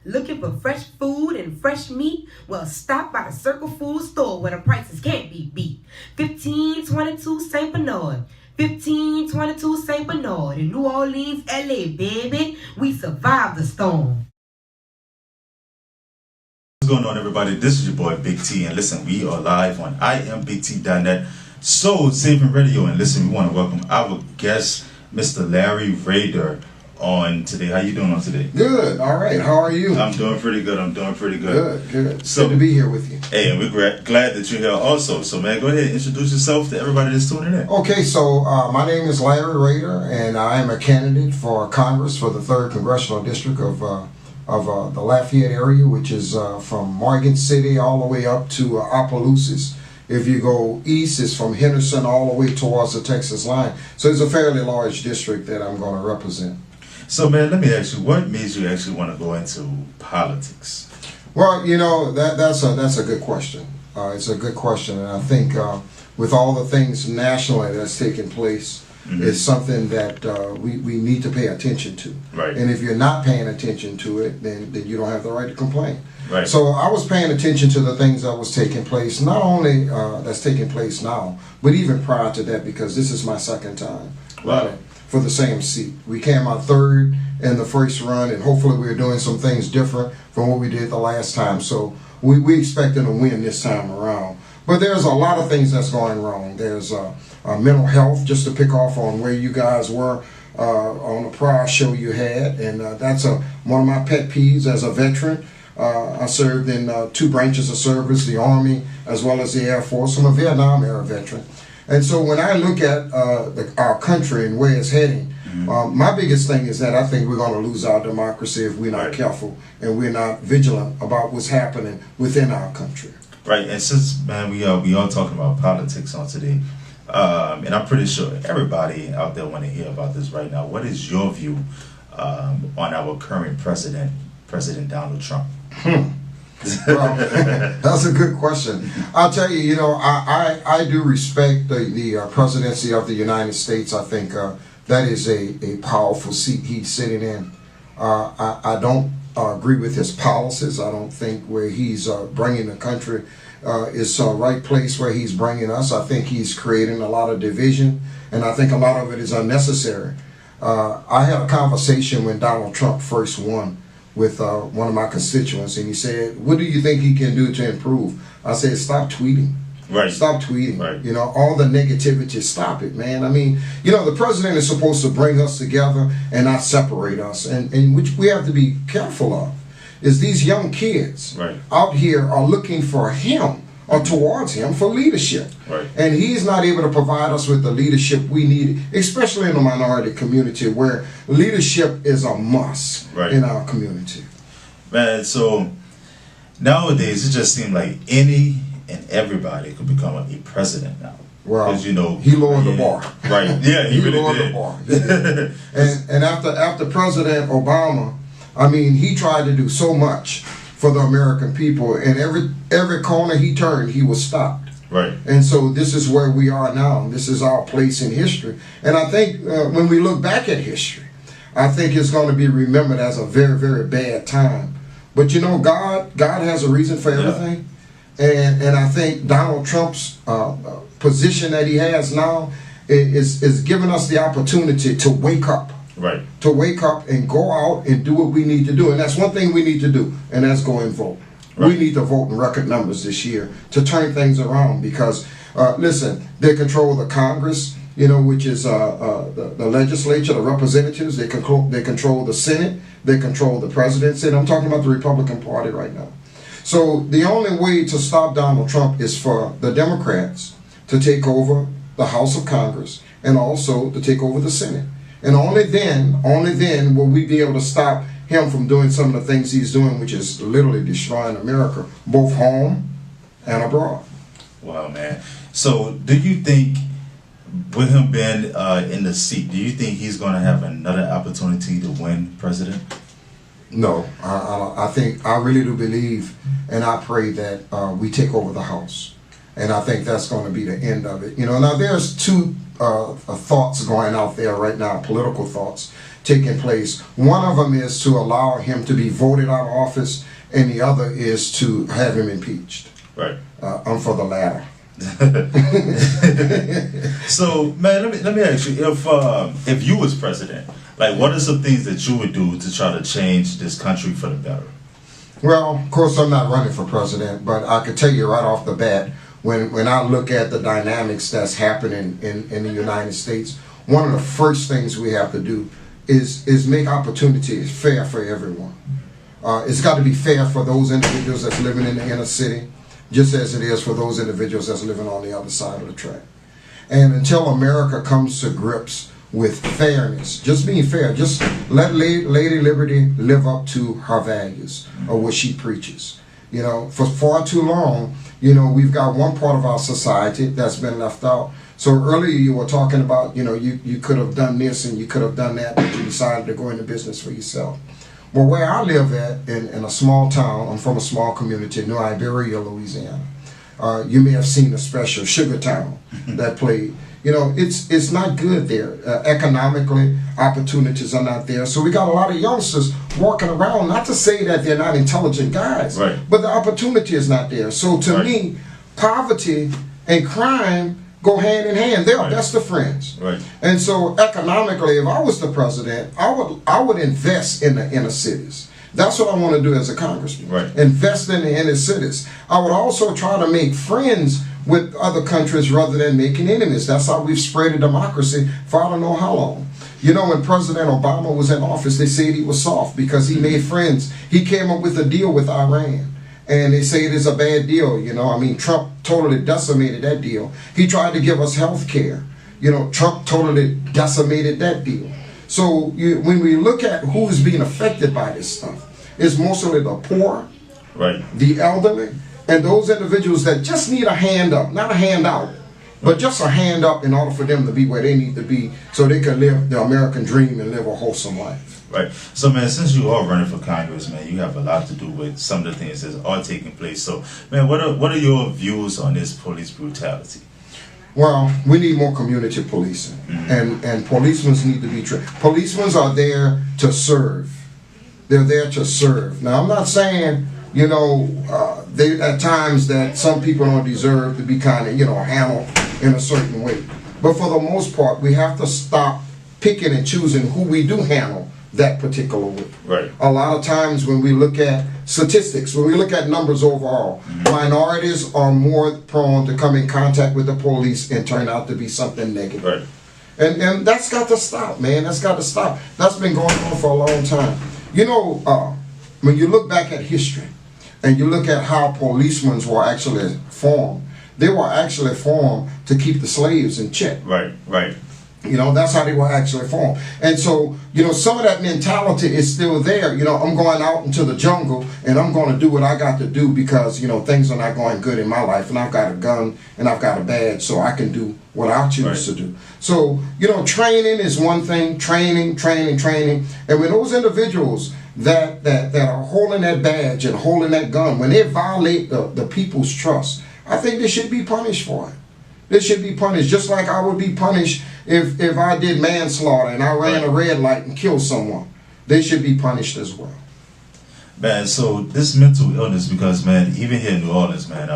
Looking for fresh food and fresh meat? Well, stop by the Circle Food store where the prices can't be beat. 1522 St. Bernard. 1522 St. Bernard in New Orleans, LA, baby. We survived the storm. What's going on, everybody? This is your boy Big T, and listen, we are live on IMBT.net, Soul Saving Radio, and listen, we want to welcome our guest, Mr. Larry Rader, on today. How you doing on today? Good. All right. How are you? I'm doing pretty good. Good. So, good to be here with you. Hey, and we're glad that you're here also. So, man, go ahead and introduce yourself to everybody that's tuning in. Okay, so my name is Larry Rader, and I am a candidate for Congress for the 3rd Congressional District of the Lafayette area, which is from Morgan City all the way up to Opelousas. If you go east, it's from Henderson all the way towards the Texas line. So it's a fairly large district that I'm going to represent. So, man, let me ask you, what made you actually want to go into politics? Well, you know, that's a good question. It's a good question, and I think with all the things nationally that's taking place, it's something that we need to pay attention to. Right. And if you're not paying attention to it, then you don't have the right to complain. Right. So I was paying attention to the things that was taking place, not only that's taking place now, but even prior to that, because this is my second time running for the same seat. We came out third in the first run, and hopefully we're doing some things different from what we did the last time. So we expecting to win this time around. But there's a lot of things that's going wrong. There's mental health, just to pick off on where you guys were on the prior show you had, and that's one of my pet peeves as a veteran. I served in 2 branches of service, the Army as well as the Air Force. I'm a Vietnam era veteran. And so when I look at our country and where it's heading, my biggest thing is that I think we're going to lose our democracy if we're not careful and we're not vigilant about what's happening within our country. Right, and since, man, we are talking about politics on today, and I'm pretty sure everybody out there want to hear about this right now. What is your view on our current President Donald Trump? Well, that's a good question. I'll tell you, you know, I do respect the presidency of the United States. I think that is a powerful seat he's sitting in. I don't agree with his policies. I don't think where he's bringing the country is the right place where he's bringing us. I think he's creating a lot of division, and I think a lot of it is unnecessary. I had a conversation when Donald Trump first won with one of my constituents, and he said, "What do you think he can do to improve?" I said, "Stop tweeting." Right. Stop tweeting. Right. You know, all the negativity, stop it, man. I mean, you know, the president is supposed to bring us together and not separate us, and which we have to be careful of, is these young kids out here are looking for him or towards him for leadership. Right. And he's not able to provide us with the leadership we need, especially in the minority community where leadership is a must in our community. Man, so nowadays it just seems like any and everybody could become a president now. Well, you know, he lowered the bar. Right. Yeah, he really lowered did. the bar. He did. and after President Obama, I mean, he tried to do so much for the American people, and every corner he turned, he was stopped. Right. And so this is where we are now. This is our place in history. And I think when we look back at history, I think it's going to be remembered as a very, very bad time. But you know, God has a reason for everything. And I think Donald Trump's position that he has now is giving us the opportunity to wake up. Right. To wake up and go out and do what we need to do. And that's one thing we need to do, and that's go and vote. Right. We need to vote in record numbers this year to turn things around because, listen, they control the Congress, you know, which is the legislature, the representatives. They control the Senate. They control the presidency. And I'm talking about the Republican Party right now. So the only way to stop Donald Trump is for the Democrats to take over the House of Congress and also to take over the Senate. And only then will we be able to stop him from doing some of the things he's doing, which is literally destroying America, both home and abroad. Wow, man. So do you think, with him being in the seat, do you think he's going to have another opportunity to win president? No. I really do believe, and I pray that we take over the House. And I think that's going to be the end of it. Now there's two thoughts going out there right now, political thoughts taking place. One of them is to allow him to be voted out of office, and the other is to have him impeached. Right. I'm for the latter. So, man, let me ask you, if you was president, like, what are some things that you would do to try to change this country for the better? Well, of course, I'm not running for president, but I could tell you right off the bat, when I look at the dynamics that's happening in the United States, one of the first things we have to do is make opportunities fair for everyone. It's got to be fair for those individuals that's living in the inner city, just as it is for those individuals that's living on the other side of the track. And until America comes to grips with fairness, just being fair, just let Lady Liberty live up to her values or what she preaches. For far too long, we've got one part of our society that's been left out. So earlier you were talking about, you could have done this and you could have done that, but you decided to go into business for yourself. Well, where I live at, in a small town, I'm from a small community, New Iberia, Louisiana. You may have seen the special Sugar Town that played. It's not good there. Economically, opportunities are not there. So we got a lot of youngsters walking around, not to say that they're not intelligent guys, right, but the opportunity is not there. So to me, poverty and crime go hand in hand. They're best of friends. Right. And so economically, if I was the president, I would invest in the inner cities. That's what I want to do as a congressman. Right. Invest in the inner cities. I would also try to make friends with other countries rather than making enemies. That's how we've spread a democracy for I don't know how long. When President Obama was in office, they said he was soft because he made friends. He came up with a deal with Iran. And they say it is a bad deal. Trump totally decimated that deal. He tried to give us health care. Trump totally decimated that deal. So when we look at who's being affected by this stuff, it's mostly the poor, right, the elderly, and those individuals that just need a hand up, not a handout, but just a hand up in order for them to be where they need to be so they can live the American dream and live a wholesome life. Right. So, man, since you are running for Congress, man, you have a lot to do with some of the things that are taking place. So, man, what are your views on this police brutality? Well, we need more community policing, and policemen need to be trained. Policemen are there to serve. They're there to serve. Now, I'm not saying, they at times that some people don't deserve to be kind of, handled in a certain way. But for the most part, we have to stop picking and choosing who we do handle that particular way. Right. A lot of times when we look at statistics, when we look at numbers overall, minorities are more prone to come in contact with the police and turn out to be something negative. Right. And that's got to stop, man. That's got to stop. That's been going on for a long time. When you look back at history and you look at how policemen were actually formed, they were actually formed to keep the slaves in check. Right, right. That's how they were actually formed. And so, some of that mentality is still there. I'm going out into the jungle and I'm going to do what I got to do because, things are not going good in my life and I've got a gun and I've got a badge so I can do what I choose to do. So, training is one thing, training. And when those individuals that are holding that badge and holding that gun, when they violate the people's trust, I think they should be punished for it. They should be punished, just like I would be punished if I did manslaughter and I ran a red light and killed someone. They should be punished as well. Man, so this mental illness, because, man, even here in New Orleans, man,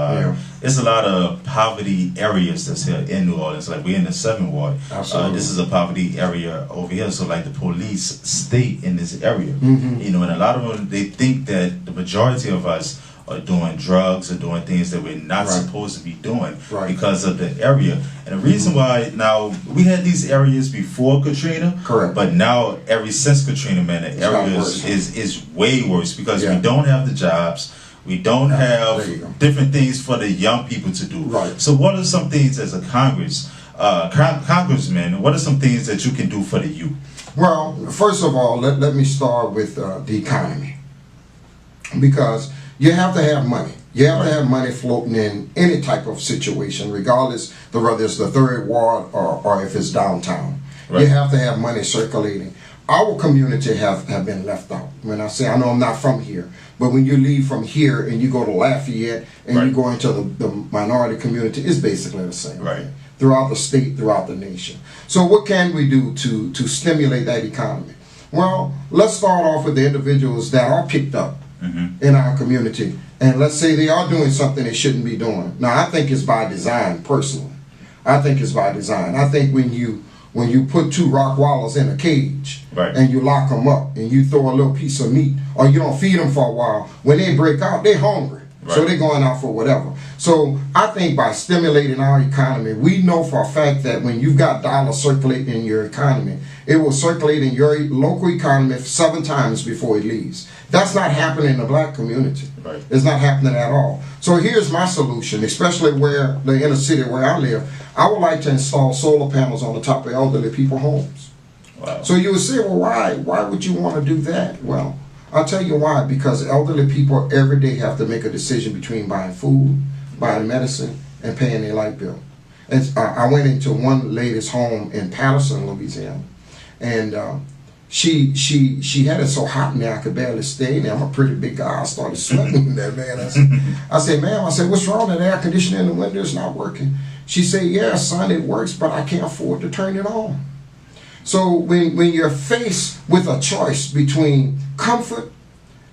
it's a lot of poverty areas that's here in New Orleans. Like, we're in the 7th Ward. Absolutely. This is a poverty area over here. So, like, the police stay in this area. Mm-hmm. And a lot of them, they think that the majority of us are doing drugs or doing things that we're not supposed to be doing because of the area. And the reason why, now, we had these areas before Katrina, but now, since Katrina, man, the area is way worse because we don't have the jobs. We don't have different things for the young people to do. Right. So what are some things as a congressman, what are some things that you can do for the youth? Well, first of all, let me start with the economy. Because you have to have money. You have to have money floating in any type of situation, regardless of whether it's the 3rd Ward or if it's downtown. You have to have money circulating. our community have been left out. When I say, I know I'm not from here, but when you leave from here and you go to Lafayette and you go into the minority community, it's basically the same. Right. Throughout the state, throughout the nation. So what can we do to stimulate that economy? Well, let's start off with the individuals that are picked up in our community. And let's say they are doing something they shouldn't be doing. Now, I think it's by design, personally. I think it's by design. I think when you put two rock wallers in a cage and you lock them up and you throw a little piece of meat or you don't feed them for a while, when they break out, they're hungry. So they're going out for whatever. So I think by stimulating our economy, we know for a fact that when you've got dollars circulating in your economy, it will circulate in your local economy 7 times before it leaves. That's not happening in the black community. Right. It's not happening at all. So here's my solution, especially where the inner city where I live. I would like to install solar panels on the top of elderly people's homes. Wow. So you would say, well, why would you want to do that? Well, I'll tell you why. Because elderly people every day have to make a decision between buying food, buying medicine, and paying their light bill. And I went into one lady's home in Patterson, Louisiana, and she had it so hot in there I could barely stay in there. I'm a pretty big guy. I started sweating in there, man. I said, ma'am, what's wrong? That air conditioning in the window is not working. She said, yeah, son, it works, but I can't afford to turn it on. So when you're faced with a choice between comfort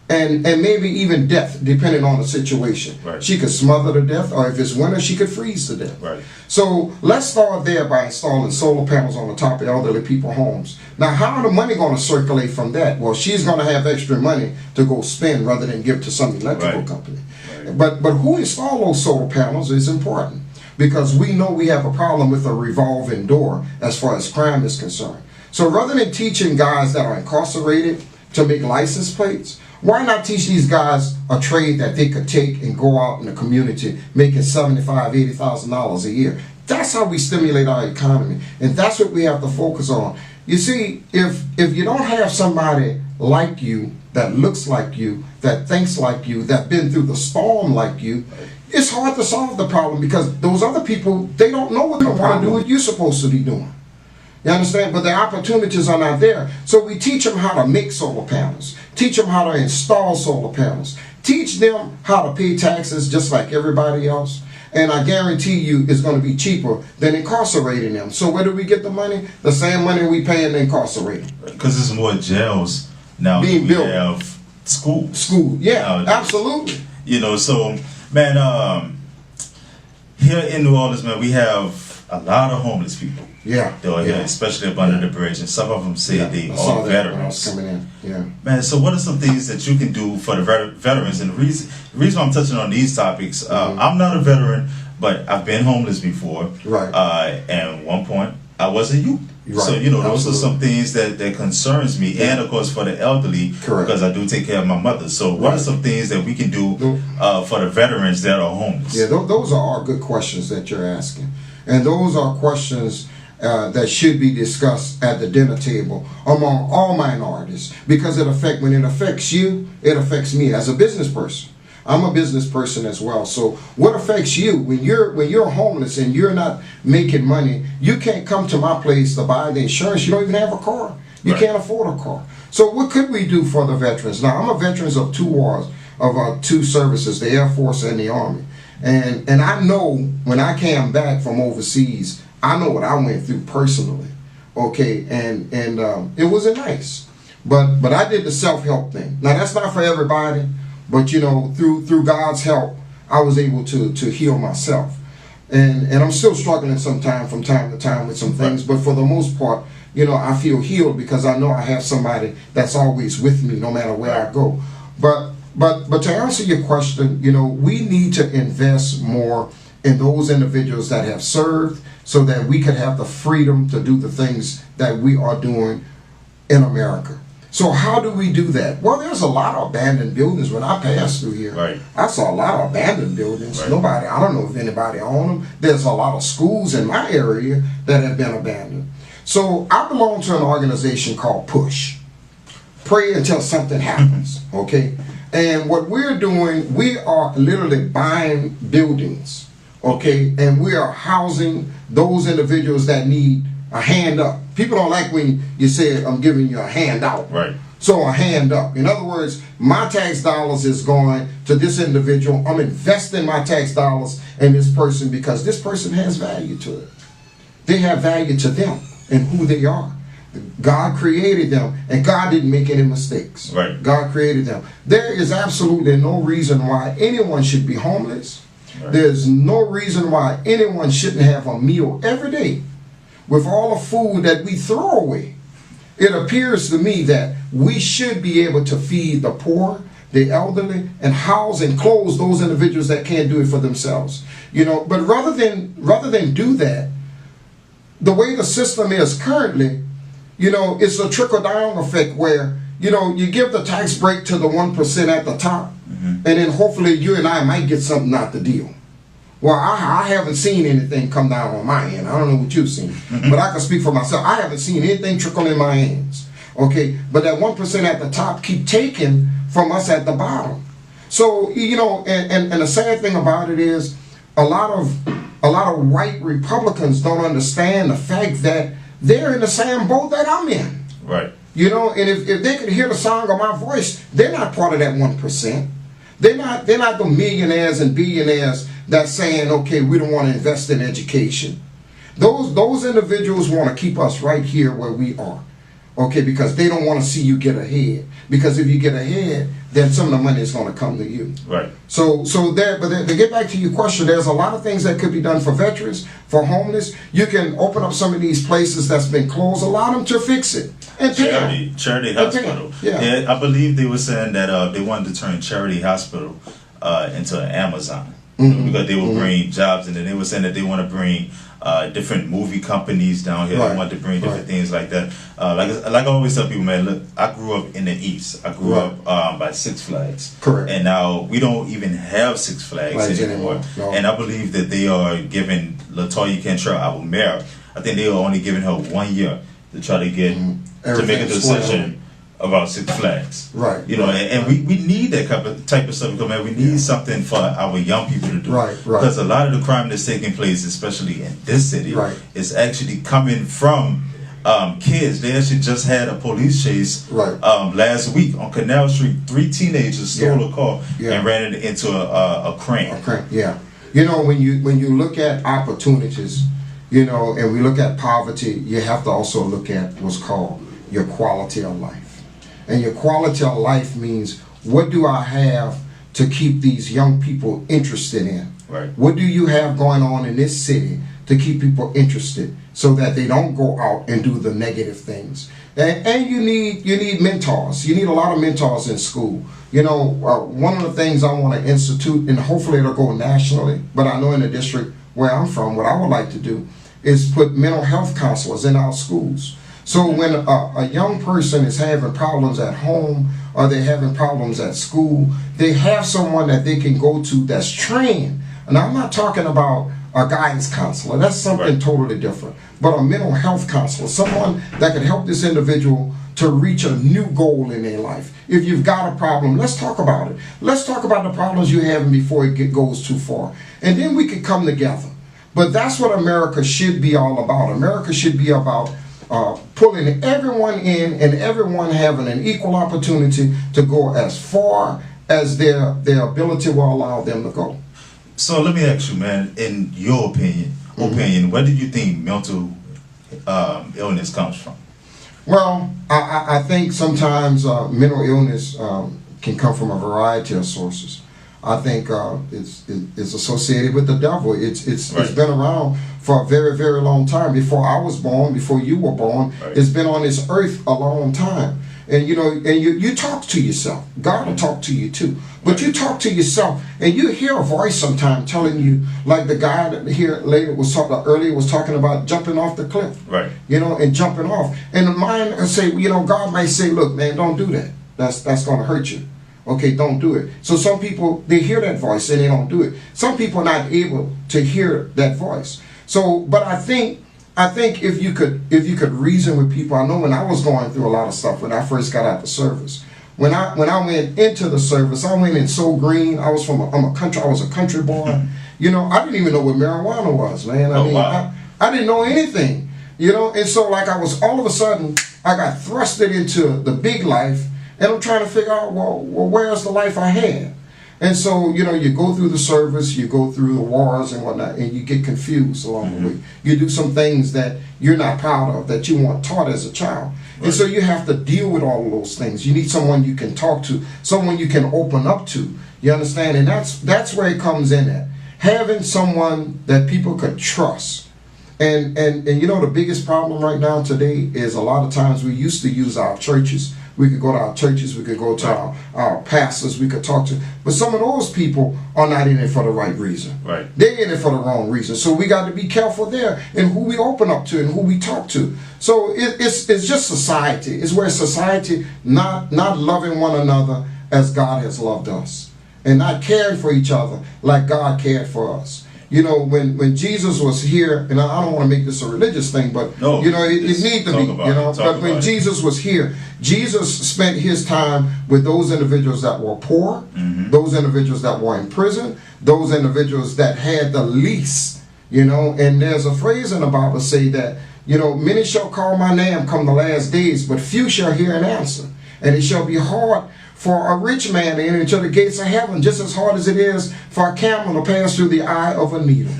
and maybe even death, depending on the situation. Right. She could smother to death, or if it's winter, she could freeze to death. Right. So let's start there by installing solar panels on the top of elderly people's homes. Now, how are the money going to circulate from that? Well, she's going to have extra money to go spend rather than give to some electrical company. Right. But who installed those solar panels is important, because we know we have a problem with a revolving door as far as crime is concerned. So rather than teaching guys that are incarcerated to make license plates, why not teach these guys a trade that they could take and go out in the community making $75,000, $80,000 a year? That's how we stimulate our economy, and that's what we have to focus on. You see, if you don't have somebody like you, that looks like you, that thinks like you, that been through the storm like you, it's hard to solve the problem, because those other people, they don't know what they want to do what you're supposed to be doing. You understand? But the opportunities are not there. So we teach them how to make solar panels. Teach them how to install solar panels. Teach them how to pay taxes just like everybody else. And I guarantee you it's going to be cheaper than incarcerating them. So where do we get the money? The same money we pay in incarcerating. Because there's more jails now being built. We have schools. School, yeah, nowadays. Absolutely. You know, so, man, here in New Orleans, man, we have a lot of homeless people. Yeah. They're here, especially up under the bridge, and some of them say they are veterans. Coming in. Yeah. Man, so what are some things that you can do for the veterans? And the reason I'm touching on these topics, I'm not a veteran, but I've been homeless before. Right. And at one point, I was a youth. Right. So, you know, those are some things that concerns me. Yeah. And, of course, for the elderly, correct, because I do take care of my mother. So what are some things that we can do for the veterans that are homeless? Yeah, those are all good questions that you're asking. And those are questions that should be discussed at the dinner table among all minorities, because when it affects you, it affects me as a business person. I'm a business person as well. So what affects you when you're homeless and you're not making money? You can't come to my place to buy the insurance. You don't even have a car. You can't afford a car. So what could we do for the veterans? Now, I'm a veteran of 2 wars, of 2 services, the Air Force and the Army. And I know when I came back from overseas, I know what I went through personally. Okay, and it wasn't nice. But I did the self-help thing. Now, that's not for everybody. But, you know, through God's help, I was able to heal myself. And I'm still struggling from time to time with some things. But for the most part, you know, I feel healed because I know I have somebody that's always with me no matter where I go. But to answer your question, you know, we need to invest more in those individuals that have served so that we could have the freedom to do the things that we are doing in America. So how do we do that? Well, there's a lot of abandoned buildings. When I passed through here, I saw a lot of abandoned buildings. I don't know if anybody owned them. There's a lot of schools in my area that have been abandoned. So I belong to an organization called PUSH. Pray until something happens, okay? And what we're doing, we are literally buying buildings, okay? And we are housing those individuals that need a hand up. People don't like when you say, I'm giving you a handout. Right. So a hand up. In other words, my tax dollars is going to this individual. I'm investing my tax dollars in this person because this person has value to it. They have value to them and who they are. God created them, and God didn't make any mistakes. Right. God created them. There is absolutely no reason why anyone should be homeless. Right. There's no reason why anyone shouldn't have a meal every day. With all the food that we throw away, it appears to me that we should be able to feed the poor, the elderly, and house and clothe those individuals that can't do it for themselves. You know, but rather than do that, the way the system is currently, you know, it's a trickle-down effect where, you know, you give the tax break to the 1% at the top, and then hopefully you and I might get something out the deal. Well, I haven't seen anything come down on my end. I don't know what you've seen, but I can speak for myself. I haven't seen anything trickle in my hands. Okay, but that 1% at the top keep taking from us at the bottom. So, you know, and the sad thing about it is a lot of white Republicans don't understand the fact that they're in the same boat that I'm in. Right. You know, and if they could hear the sound of my voice, they're not part of that 1%. They're not the millionaires and billionaires that's saying, okay, we don't want to invest in education. Those individuals want to keep us right here where we are. Okay, because they don't want to see you get ahead. Because if you get ahead, then some of the money is going to come to you. Right. So to get back to your question, there's a lot of things that could be done for veterans, for homeless. You can open up some of these places that's been closed, allow them to fix it. And Charity Hospital. Yeah, I believe they were saying that they wanted to turn Charity Hospital into an Amazon. Because they will bring jobs, and then they were saying that they want to bring different movie companies down here. They want to bring different things like that. Like I always tell people, man, look, I grew up in the East. I grew up by Six Flags. Correct. And now we don't even have Six Flags anymore. No. And I believe that they are giving LaToya Cantrell, our mayor, I think they are only giving her 1 year to try to get to make a decision about Six Flags. Right. You know, and we need that type of stuff because, man, we need something for our young people to do. Right. Because a lot of the crime that's taking place, especially in this city, is actually coming from kids. They actually just had a police chase last week on Canal Street. 3 teenagers stole a car and ran it into a crane. Yeah. You know, when you look at opportunities, you know, and we look at poverty, you have to also look at what's called your quality of life. And your quality of life means, what do I have to keep these young people interested in? Right. What do you have going on in this city to keep people interested so that they don't go out and do the negative things? And you need mentors. You need a lot of mentors in school. You know, one of the things I want to institute, and hopefully it'll go nationally, but I know in the district where I'm from, what I would like to do is put mental health counselors in our schools. So when a young person is having problems at home or they're having problems at school, they have someone that they can go to that's trained. And I'm not talking about a guidance counselor. That's something totally different. But a mental health counselor, someone that can help this individual to reach a new goal in their life. If you've got a problem, let's talk about it. Let's talk about the problems you're having before it goes too far. And then we could come together. But that's what America should be all about. America should be about pulling everyone in and everyone having an equal opportunity to go as far as their ability will allow them to go. So let me ask you, man, in your opinion, where do you think mental illness comes from? Well, I think sometimes mental illness can come from a variety of sources. I think it's associated with the devil. It's been around for a very, very long time. Before I was born, before you were born, it's been on this earth a long time. And you know, and you talk to yourself. God will talk to you too. But you talk to yourself, and you hear a voice sometime telling you, like the guy that here earlier was talking about jumping off the cliff. Right. You know, and jumping off. And the mind will say, you know, God might say, look, man, don't do that. That's going to hurt you. Okay, don't do it. So some people, they hear that voice and they don't do it. Some people are not able to hear that voice. So, but I think if you could reason with people, I know when I was going through a lot of stuff when I first got out the service. When I went into the service, I went in so green. I was a country boy. You know, I didn't even know what marijuana was, man. I didn't know anything. You know, and so like I was, all of a sudden, I got thrusted into the big life, and I'm trying to figure out, well, where's the life I had? And so, you know, you go through the service, you go through the wars and whatnot, and you get confused along the way. You do some things that you're not proud of, that you weren't taught as a child. Right. And so you have to deal with all of those things. You need someone you can talk to, someone you can open up to. You understand? And that's where it comes in at. Having someone that people could trust. And you know, the biggest problem right now today is a lot of times we used to use our churches. We could go to our churches, we could go to our pastors, we could talk to. But some of those people are not in it for the right reason. Right. They're in it for the wrong reason. So we got to be careful there in who we open up to and who we talk to. So it's just society. It's where society not loving one another as God has loved us. And not caring for each other like God cared for us. You know, when Jesus was here, and I don't want to make this a religious thing, but, no, you know, it needs to be, you know. But when Jesus was here, Jesus spent his time with those individuals that were poor, those individuals that were in prison, those individuals that had the least, you know. And there's a phrase in the Bible say that, you know, many shall call my name come the last days, but few shall hear an answer. And it shall be hard for a rich man to enter into the gates of heaven, just as hard as it is for a camel to pass through the eye of a needle.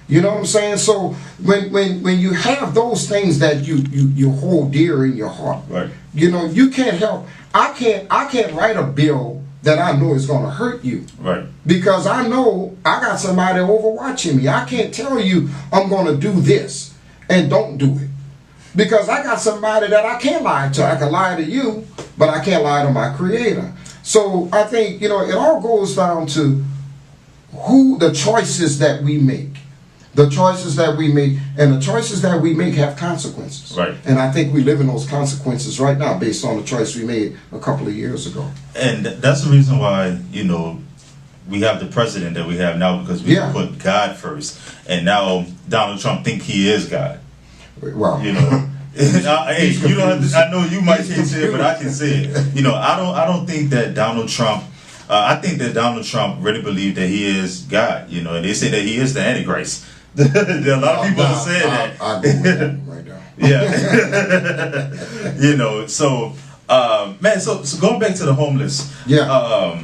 You know what I'm saying? So when you have those things that you hold dear in your heart, right. You know, you can't help. I can't write a bill that I know is going to hurt you, right? Because I know I got somebody overwatching me. I can't tell you I'm going to do this and don't do it. Because I got somebody that I can't lie to. I can lie to you, but I can't lie to my Creator. So I think, you know, it all goes down to who the choices that we make. The choices that we make, and the choices that we make have consequences. Right. And I think we live in those consequences right now based on the choice we made a couple of years ago. And that's the reason why, you know, we have the president that we have now, because we put God first. And now Donald Trump think he is God. Well, you know, hey, you don't have to, I know you might can't say it, but I can say it. You know, I don't think that Donald Trump. I think that Donald Trump really believed that he is God. You know, and they say that he is the Antichrist. There are a lot of people that say that. I agree with that right now. Yeah. You know, so man, so going back to the homeless. Yeah.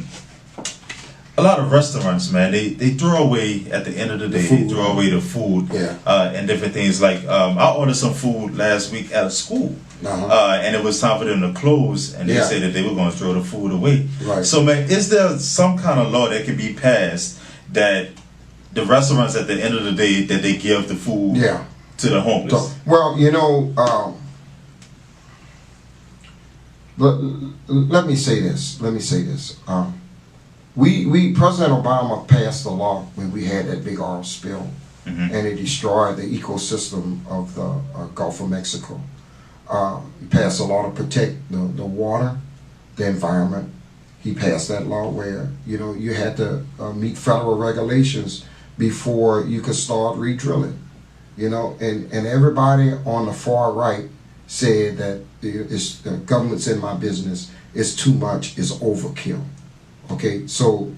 A lot of restaurants, man, they throw away at the end of the day. They throw away the food, and different things. Like I ordered some food last week at a school, and it was time for them to close, and they said that they were going to throw the food away. Right. So, man, is there some kind of law that can be passed that the restaurants at the end of the day that they give the food to the homeless? So, well, you know, let me say this. We President Obama passed a law when we had that big oil spill, and it destroyed the ecosystem of the Gulf of Mexico. He passed a law to protect the water, the environment. He passed that law where, you know, you had to meet federal regulations before you could start re-drilling. You know, and everybody on the far right said that the government's in my business, it's too much, it's overkill. Okay, so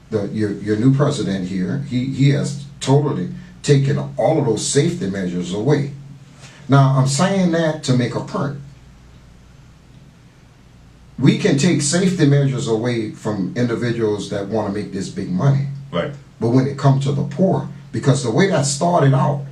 your new president here, he has totally taken all of those safety measures away. Now, I'm saying that to make a point. We can take safety measures away from individuals that want to make this big money. Right. But when it comes to the poor, because the way that started out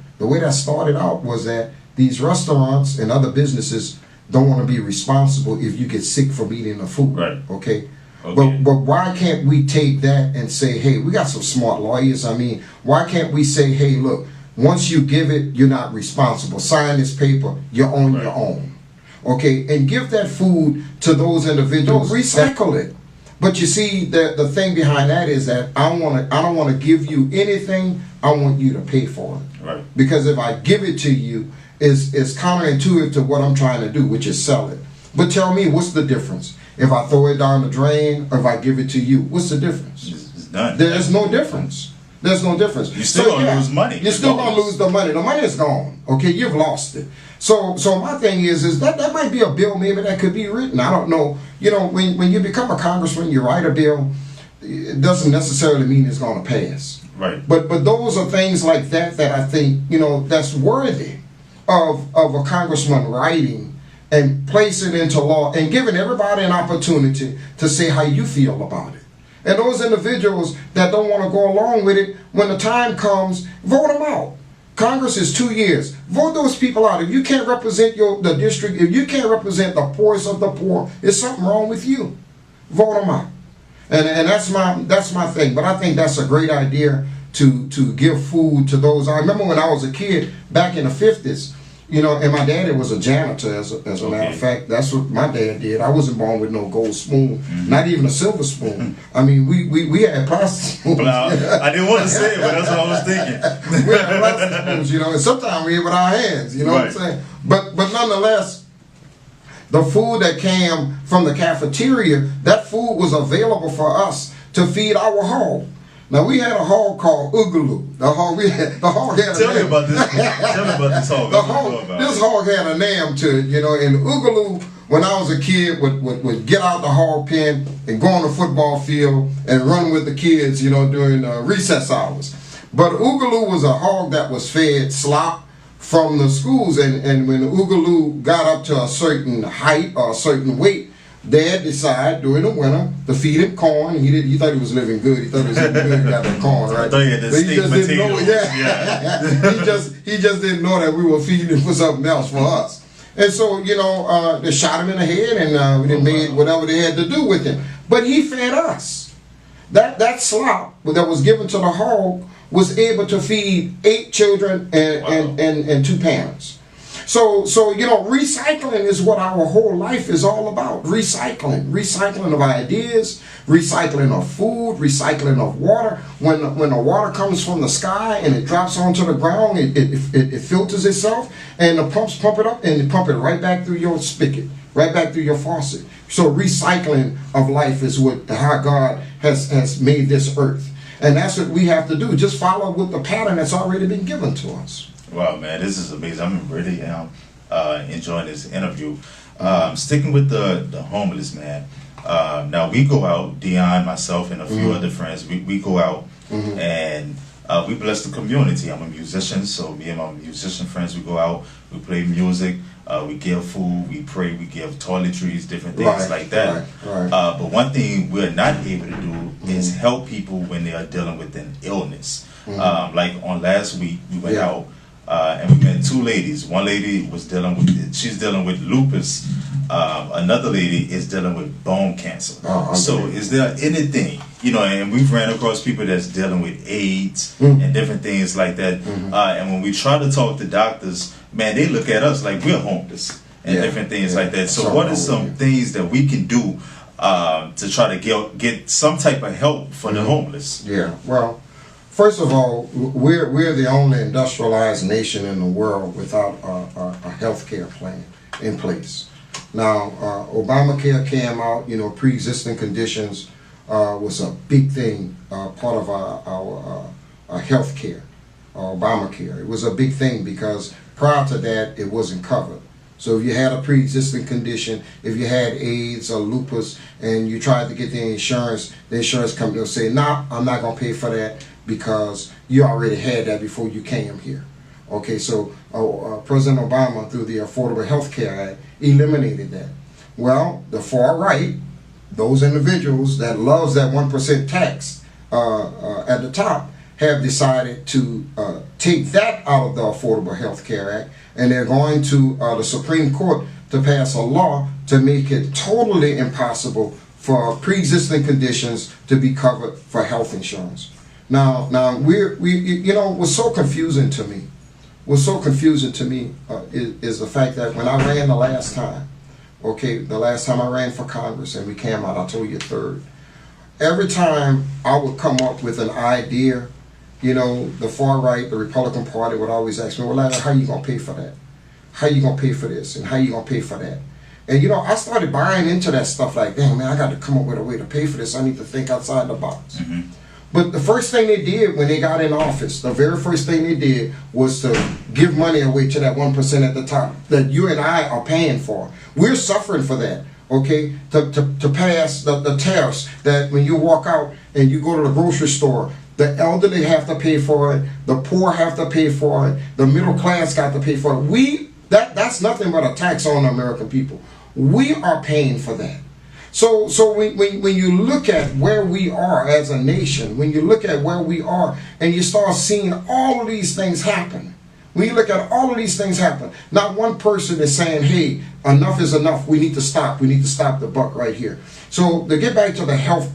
was that these restaurants and other businesses don't want to be responsible if you get sick from eating the food. Right. Okay. But why can't we take that and say, hey, we got some smart lawyers. I mean, why can't we say, hey, look, once you give it, you're not responsible. Sign this paper, you're on your own. Okay, and give that food to those individuals. Recycle it. But you see, the thing behind that is that I don't want to give you anything. I want you to pay for it. Right. Because if I give it to you, it's counterintuitive to what I'm trying to do, which is sell it. But tell me, what's the difference? If I throw it down the drain or if I give it to you, what's the difference? It's done. There's no difference. There's no difference. You're still going to lose money. You're still going to lose the money. The money is gone. Okay, you've lost it. So my thing is that might be a bill maybe that could be written. I don't know. You know, when you become a congressman, you write a bill, it doesn't necessarily mean it's going to pass. Right. But those are things like that I think, you know, that's worthy. of a congressman writing and place it into law and giving everybody an opportunity to say how you feel about it. And those individuals that don't want to go along with it, when the time comes, vote them out. Congress is 2 years. Vote those people out. If you can't represent the district, if you can't represent the poorest of the poor, there's something wrong with you. Vote them out. And that's my thing. But I think that's a great idea to give food to those. I remember when I was a kid back in the 50s, you know, and my daddy was a janitor, as a matter of fact. That's what my dad did. I wasn't born with no gold spoon, not even a silver spoon. I mean, we had plastic spoons. I didn't want to say it, but that's what I was thinking. We had plastic spoons, you know, and sometimes we ate with our hands, you know what I'm saying? But nonetheless, the food that came from the cafeteria, that food was available for us to feed our hog. Now we had a hog called Oogaloo. The hog had a Tell name. me about this. Tell me about this hog. This hog had a name to it, you know. And Oogaloo, when I was a kid, would get out the hog pen and go on the football field and run with the kids, you know, during recess hours. But Oogaloo was a hog that was fed slop from the schools, and when Oogaloo got up to a certain height or a certain weight, Dad decided during the winter to feed him corn. He thought he was living good. He thought he was living good. He got that corn, right? I thought he had the steak potatoes. He just didn't know that we were feeding him for something else for us. And so, you know, they shot him in the head, and they made whatever they had to do with him. But he fed us. That slop that was given to the hog was able to feed 8 children and 2 parents. So you know, recycling is what our whole life is all about. Recycling of ideas, recycling of food, recycling of water. When the water comes from the sky and it drops onto the ground, it filters itself, and the pumps pump it up and they pump it right back through your spigot, right back through your faucet. So recycling of life is how God has made this earth, and that's what we have to do. Just follow with the pattern that's already been given to us. Wow, man, this is amazing. I'm really enjoying this interview. Sticking with the homeless, man. Now we go out, Dion, myself, and a few other friends. We go out and we bless the community. I'm a musician, so me and my musician friends, we go out, we play music, we give food, we pray, we give toiletries, different things like that. Right. But one thing we're not able to do is help people when they are dealing with an illness. Like on last week, we went out. And we met 2 ladies. One lady was she's dealing with lupus. Another lady is dealing with bone cancer. So is there anything, you know, and we've ran across people that's dealing with AIDS and different things like that. And when we try to talk to doctors, man, they look at us like we're homeless and different things like that. So what are some things that we can do to try to get some type of help for the homeless? Yeah, well, first of all, we're the only industrialized nation in the world without a health care plan in place. Now, Obamacare came out, you know, pre-existing conditions was a big thing, part of our health care, Obamacare. It was a big thing because prior to that, it wasn't covered. So if you had a pre-existing condition, if you had AIDS or lupus, and you tried to get the insurance company will say, "No, I'm not going to pay for that because you already had that before you came here." Okay, so President Obama, through the Affordable Health Care Act, eliminated that. Well, the far right, those individuals that loves that 1% tax at the top, have decided to take that out of the Affordable Health Care Act, and they're going to the Supreme Court to pass a law to make it totally impossible for pre-existing conditions to be covered for health insurance. Now we you know, what's so confusing to me is the fact that when I ran the last time, the last time I ran for Congress and we came out, I told you 3rd. Every time I would come up with an idea, you know, the far right, the Republican Party would always ask me, "Well, Larry, how you gonna pay for that? How you gonna pay for this? And how you gonna pay for that?" And you know, I started buying into that stuff like, "Damn, man, I got to come up with a way to pay for this. I need to think outside the box." But the first thing they did when they got in office, the very first thing they did was to give money away to that 1% at the top that you and I are paying for. We're suffering for that, to pass the tariffs that when you walk out and you go to the grocery store, The elderly have to pay for it. The poor have to pay for it. The middle class got to pay for it. That's nothing but a tax on the American people. We are paying for that. So when you look at where we are as a nation, when you look at where we are and you start seeing all of these things happen, when you look at all of these things happen, not one person is saying, hey, enough is enough. We need to stop. We need to stop the buck right here. So to get back to the health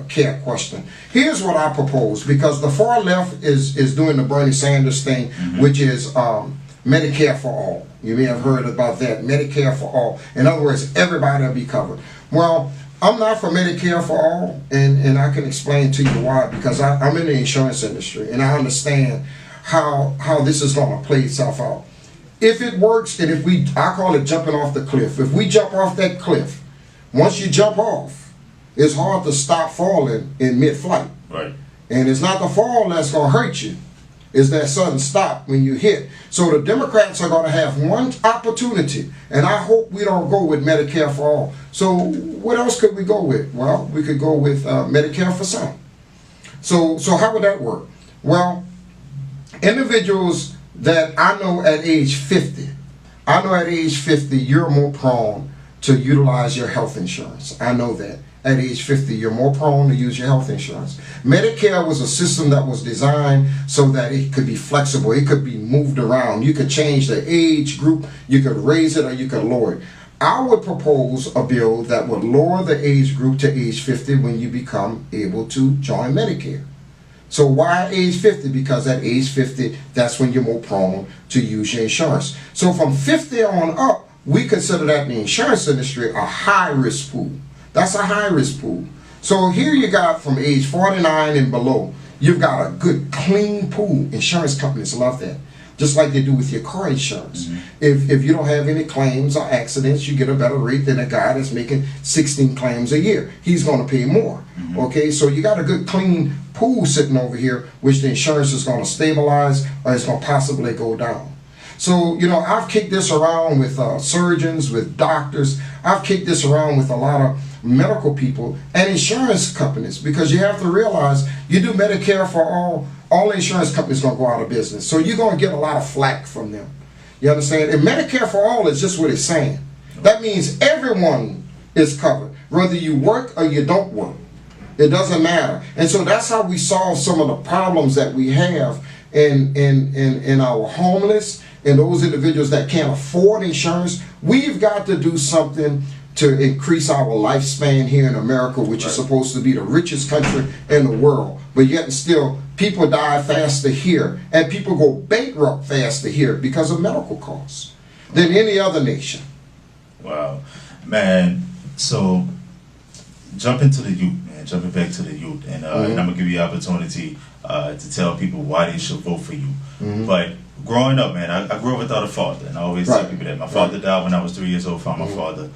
care question, here's what I propose, because the far left is doing the Bernie Sanders thing, which is Medicare for all. You may have heard about that, Medicare for all. In other words, everybody will be covered. Well, I'm not for Medicare for all, and I can explain to you why, because I'm in the insurance industry, and I understand how this is going to play itself out. If it works, and I call it jumping off the cliff. If we jump off that cliff, once you jump off, it's hard to stop falling in mid-flight. Right. And it's not the fall that's going to hurt you. It's that sudden stop when you hit. So the Democrats are going to have one opportunity, and I hope we don't go with Medicare for all. So what else could we go with? Well, we could go with Medicare for some. So how would that work? Well, individuals that I know at age 50, you're more prone to utilize your health insurance. I know that. At age 50, you're more prone to use your health insurance. Medicare was a system that was designed so that it could be flexible. It could be moved around. You could change the age group. You could raise it or you could lower it. I would propose a bill that would lower the age group to age 50 when you become able to join Medicare. So why age 50? Because at age 50, that's when you're more prone to use your insurance. So from 50 on up, we consider that in the insurance industry a high-risk pool. That's a high-risk pool. So here you got from age 49 and below, you've got a good, clean pool. Insurance companies love that, just like they do with your car insurance. If you don't have any claims or accidents, you get a better rate than a guy that's making 16 claims a year. He's going to pay more. Okay, so you got a good, clean pool sitting over here, which the insurance is going to stabilize or it's going to possibly go down. So, I've kicked this around with surgeons, with doctors. I've kicked this around with a lot of medical people and insurance companies, because you have to realize you do Medicare for all insurance companies going to go out of business. So you're going to get a lot of flack from them. You understand? And Medicare for all is just what it's saying. That means everyone is covered, whether you work or you don't work. It doesn't matter. And so that's how we solve some of the problems that we have in our homeless and those individuals that can't afford insurance. We've got to do something to increase our lifespan here in America, which is supposed to be the richest country in the world. But yet and still, people die faster here, and people go bankrupt faster here because of medical costs than any other nation. Wow. Man, so jumping to the youth, man, jumping back to the youth, and I'm going to give you the opportunity to tell people why they should vote for you. But growing up, man, I grew up without a father, and I always tell people that. My father died when I was 3 years old, found my father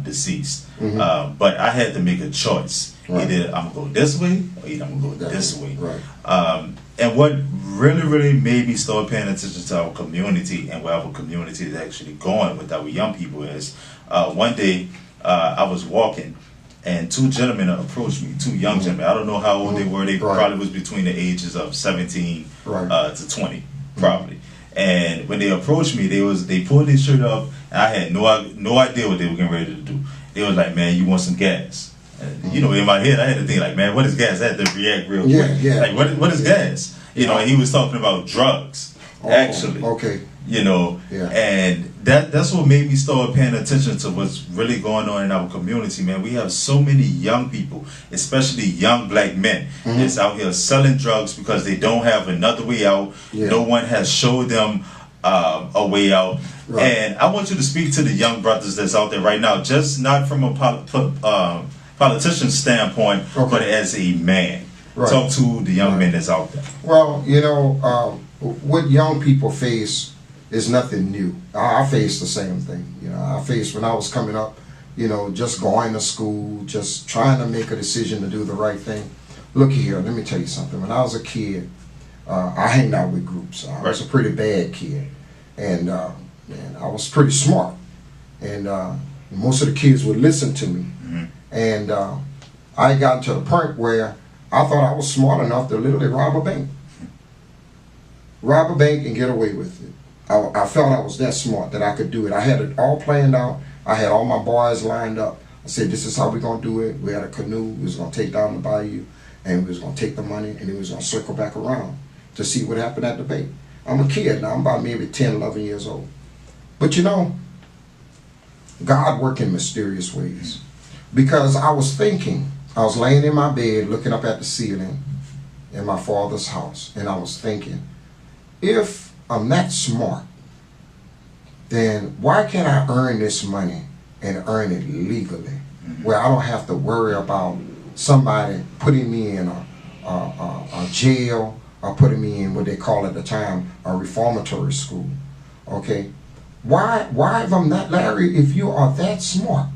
deceased. But I had to make a choice. Either I'm going to go this way, or either I'm going to go this way. And what really made me start paying attention to our community and where our community is actually going with our young people is, one day I was walking, and two gentlemen approached me, two young gentlemen. I don't know how old they were. They probably was between the ages of 17 to 20, probably. And when they approached me, they pulled their shirt up, and I had no idea what they were getting ready to do. They was like, "Man, you want some gas?" And, in my head, I had to think like, "Man, what is gas?" I had to react real quick. Like, what is gas? And he was talking about drugs, actually. Okay. And that's what made me start paying attention to what's really going on in our community, man. We have so many young people, especially young black men, that's out here selling drugs because they don't have another way out. No one has showed them a way out. And I want you to speak to the young brothers that's out there right now, just not from a politician standpoint, but as a man. Talk to the young men that's out there. Well, what young people face is nothing new. I faced the same thing. I faced when I was coming up, just going to school, just trying to make a decision to do the right thing. Look here, let me tell you something. When I was a kid, I hanged out with groups. I was a pretty bad kid, and I was pretty smart, and most of the kids would listen to me. And I got to the point where I thought I was smart enough to literally rob a bank. Rob a bank and get away with it. I felt I was that smart that I could do it. I had it all planned out. I had all my boys lined up. I said, this is how we're going to do it. We had a canoe. We was going to take down the bayou, and we was going to take the money, and we was going to circle back around to see what happened at the bank. I'm a kid now. I'm about maybe 10, 11 years old. But you know, God worked in mysterious ways. Because I was thinking, I was laying in my bed looking up at the ceiling in my father's house, and I was thinking, if I'm that smart, then why can't I earn this money and earn it legally, where I don't have to worry about somebody putting me in a jail or putting me in what they call at the time a reformatory school? Okay, why if I'm not, Larry, if you are that smart,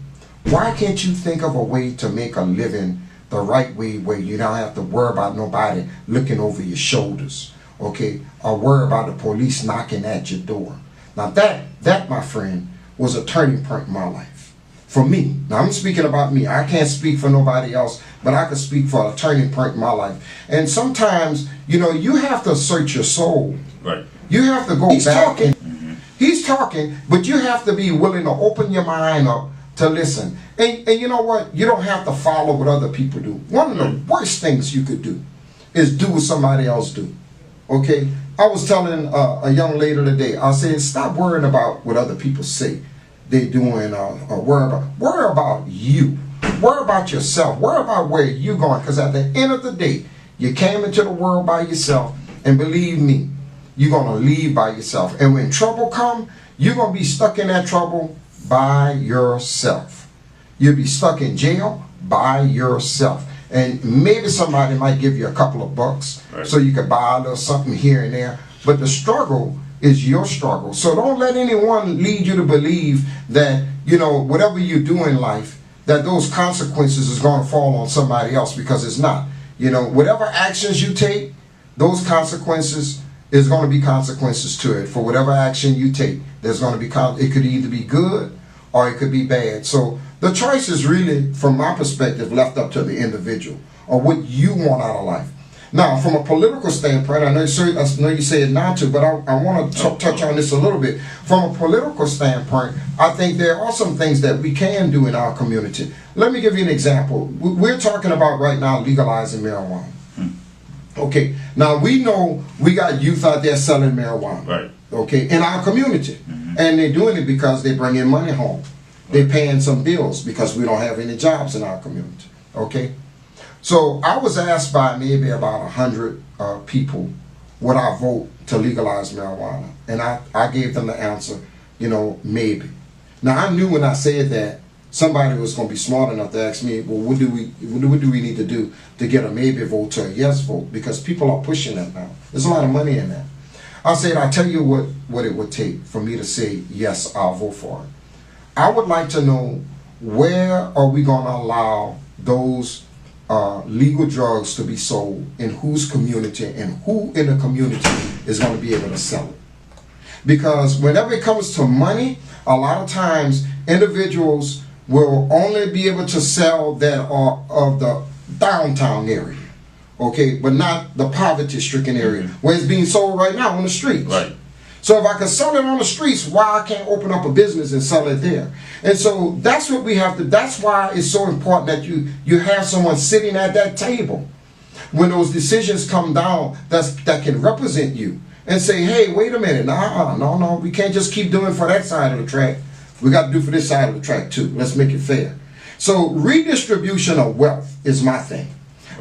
why can't you think of a way to make a living the right way, where you don't have to worry about nobody looking over your shoulders, okay, or worry about the police knocking at your door? Now that, my friend, was a turning point in my life. For me. Now I'm speaking about me. I can't speak for nobody else, but I can speak for a turning point in my life. And sometimes, you know, you have to search your soul. Right. You have to go back. He's talking, but you have to be willing to open your mind up to listen. And you know what? You don't have to follow what other people do. One of the worst things you could do is do what somebody else do. Okay? I was telling a young lady today, I said, stop worrying about what other people say they're doing, or worry about you. Worry about yourself. Worry about where you're going. Because at the end of the day, you came into the world by yourself. And believe me, you're going to leave by yourself. And when trouble comes, you're going to be stuck in that trouble by yourself. You'll be stuck in jail by yourself. And maybe somebody might give you a couple of bucks, right, so you could buy a little something here and there. But the struggle is your struggle. So don't let anyone lead you to believe that, you know, whatever you do in life, that those consequences is going to fall on somebody else, because it's not. You know, whatever actions you take, those consequences is going to be consequences to it. For whatever action you take, there's going to be, it could either be good or it could be bad. So the choice is really, from my perspective, left up to the individual, or what you want out of life. Now, from a political standpoint, I know you say it now too, but I want to touch on this a little bit. From a political standpoint, I think there are some things that we can do in our community. Let me give you an example. We're talking about right now legalizing marijuana. Okay, now we know we got youth out there selling marijuana. Right. Okay, in our community. And they're doing it because they bring in money home. They're paying some bills because we don't have any jobs in our community. Okay? So I was asked by maybe about 100 people, would I vote to legalize marijuana? And I gave them the answer, you know, maybe. Now I knew when I said that, somebody was going to be smart enough to ask me, well, what do we need to do to get a maybe vote to a yes vote? Because people are pushing that now. There's a lot of money in that. I said, I'll tell you what it would take for me to say, yes, I'll vote for it. I would like to know, where are we going to allow those legal drugs to be sold, in whose community, and who in the community is going to be able to sell it? Because whenever it comes to money, a lot of times individuals will only be able to sell that are of the downtown area. Okay, but not the poverty-stricken area where it's being sold right now on the streets. Right. So if I can sell it on the streets, why I can't open up a business and sell it there? And so that's what we have to. That's why it's so important that you have someone sitting at that table when those decisions come down that can represent you and say, hey, wait a minute, no, we can't just keep doing for that side of the track. We got to do for this side of the track too. Let's make it fair. So redistribution of wealth is my thing.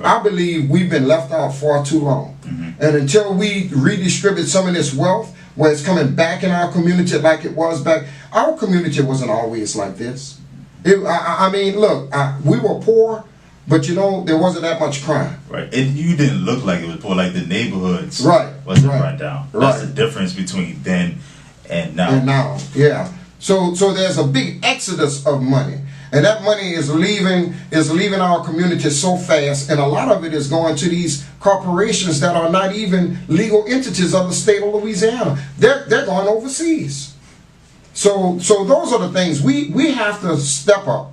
I believe we've been left out far too long. And until we redistribute some of this wealth, where it's coming back in our community like it was back, our community wasn't always like this. I mean, look, we were poor, but you know, there wasn't that much crime. Right. And you didn't look like it was poor, like the neighborhoods wasn't run down. That's the difference between then and now. And now, yeah. So there's a big exodus of money. And that money is leaving our community so fast, and a lot of it is going to these corporations that are not even legal entities of the state of Louisiana. They're going overseas. So those are the things we have to step up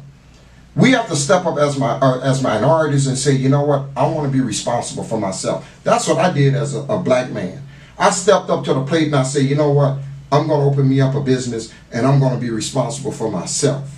We have to step up as minorities and say, you know what, I want to be responsible for myself. That's what I did as a black man. I stepped up to the plate and I said, you know what, I'm going to open me up a business and I'm going to be responsible for myself.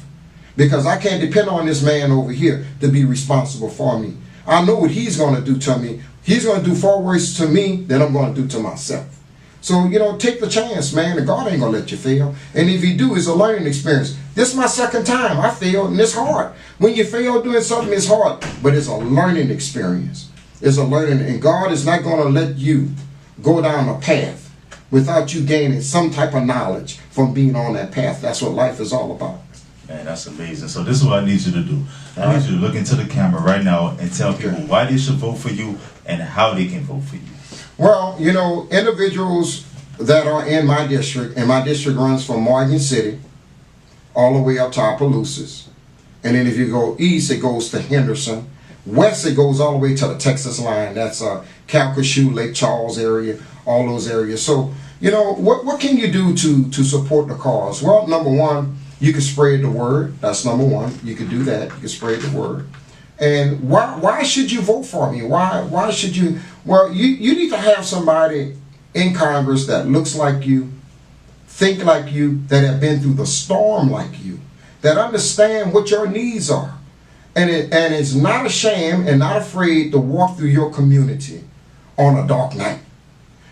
Because I can't depend on this man over here to be responsible for me. I know what he's going to do to me. He's going to do far worse to me than I'm going to do to myself. So, you know, take the chance, man, and God ain't going to let you fail. And if you do, it's a learning experience. This is my second time. I failed, and it's hard. When you fail doing something, it's hard. But it's a learning experience. It's a learning, and God is not going to let you go down a path without you gaining some type of knowledge from being on that path. That's what life is all about. Man, that's amazing. So this is what I need you to do. I need you to look into the camera right now and tell people why they should vote for you and how they can vote for you. Well, you know, individuals that are in my district, and my district runs from Morgan City all the way up to Opelousas. And then if you go east, it goes to Henderson. West, it goes all the way to the Texas line. That's Calcasieu, Lake Charles area, all those areas. So, you know, what can you do to support the cause? Well, number one, you can spread the word. That's number one. You can do that. You can spread the word. And why should you vote for me? Why should you? Well, you need to have somebody in Congress that looks like you, think like you, that have been through the storm like you, that understand what your needs are, and is not ashamed and not afraid to walk through your community on a dark night.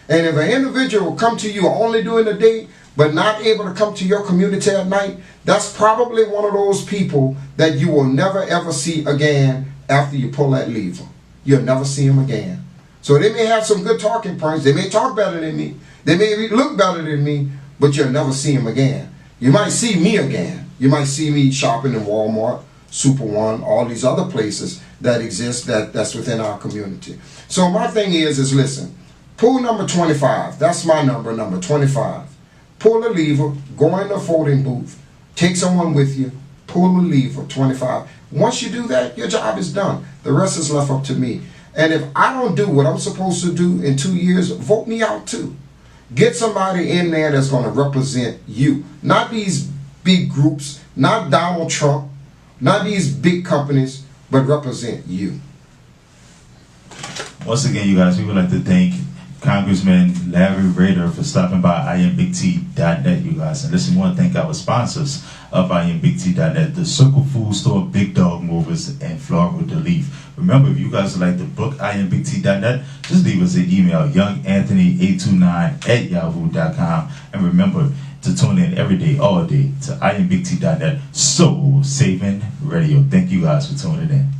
And if an individual will come to you only during the day, but not able to come to your community at night, that's probably one of those people that you will never ever see again after you pull that lever. You'll never see them again. So they may have some good talking points. They may talk better than me. They may look better than me, but you'll never see them again. You might see me again. You might see me shopping in Walmart, Super One, all these other places that exist that's within our community. So my thing is listen, pull number 25. That's my number 25. Pull the lever, go in the voting booth, take someone with you, pull the lever, 25. Once you do that, your job is done. The rest is left up to me. And if I don't do what I'm supposed to do in 2 years, vote me out too. Get somebody in there that's going to represent you. Not these big groups, not Donald Trump, not these big companies, but represent you. Once again, you guys, we would like to thank Congressman Larry Rader for stopping by IamBigT.net, you guys. And listen, we want to thank our sponsors of IamBigT.net, the Circle Food Store, Big Dog Movers, and Florida Leaf. Remember, if you guys would like to book IamBigT.net, just leave us an email, younganthony829@yahoo.com. And remember to tune in every day, all day, to IamBigT.net, Soul Saving Radio. Thank you guys for tuning in.